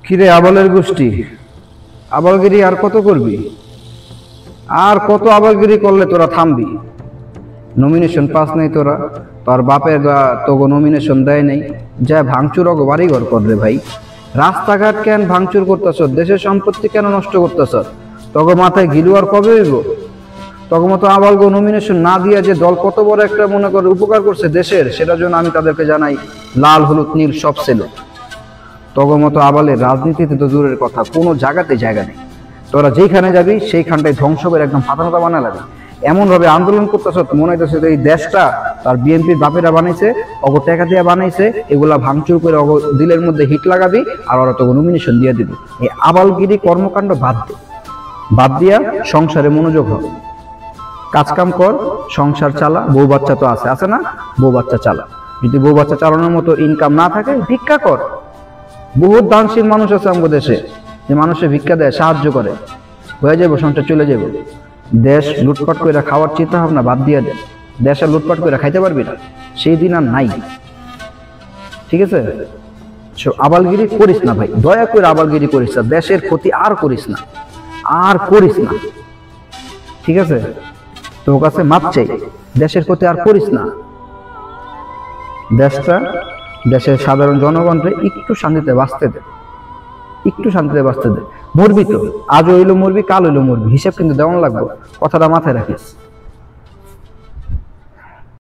কিরে আবালের গোষ্ঠী, আবালগিরি আর কত করবি? আর কত আবালগিরি করলে তোরা থামবি? নমিনেশন পাস নেই তোরা, তোর বাপের তোকে নমিনেশন দেয় নাই, যা ভাঙচুর অগো বাড়িঘর করবে ভাই। রাস্তাঘাট কেন ভাঙচুর করতেছ? দেশের সম্পত্তি কেন নষ্ট করতেছ? তোকে মাথায় গিলু আর কবে হইব? তখন মতো আবালগো নমিনেশন না দিয়া যে দল কত বড় একটা মনে করে উপকার করছে দেশের, সেটার জন্য আমি তাদেরকে জানাই লাল হলুদ নীল সব ছিল। তখন মতো আবালের রাজনীতিতে তো দূরের কথা, কোনো জায়গাতে জায়গা নেই। তোরা যেখানে যাবি সেইখানটায় ধ্বংস করে একদম ফাতানোটা বানা লাগে। এমন ভাবে আন্দোলন করতেছ মনে হইতেছে এই দেশটা তার বিএনপির বাপেরা বানাইছে, অগো টাকা দিয়া বানাইছে, এগুলা ভাঙচুর করে অগো দিলের মধ্যে হিট লাগাবি আর ওরা তোকে নমিনেশন দিয়ে দিবি। এই আবালগিরি কর্মকাণ্ড বাদ দিয়া সংসারে মনোযোগ হবে, কাজকাম কর, সংসার চালা। বউ বাচ্চা তো আছে না? বউ বাচ্চা চালা। যদি বউ বাচ্চা চালানোর মতো ইনকাম না থাকে ভিক্ষা কর। বহুত দানশীল মানুষ আছে আমাদের দেশে, যে মানুষের ভিক্ষা দেয়, সাহায্য করে, হয়ে যাবো, সংসার চলে যাবো। দেশ লুটপাট করে খাওয়ার চিন্তা ভাবনা বাদ দিয়ে দেয়। দেশ আর লুটপাট করে খাইতে পারবি না, সেই দিন আর নাই। ঠিক আছে? আবালগিরি করিস না ভাই, দয়া করে আবালগিরি করিস না। দেশের ক্ষতি আর করিস না, আর করিস না। ঠিক আছে? তোর কাছে মাপ চাই, দেশের ক্ষতি আর করিস না। দেশের সাধারণ জনগণকে একটু শান্তিতে বাঁচতে দে, একটু শান্তিতে বাঁচতে দে। মরবি তো, আজ হইলো মরবি, কাল হইলো মরবি, হিসাব কিন্তু দেওয়ান লাগবে, কথাটা মাথায় রাখিস।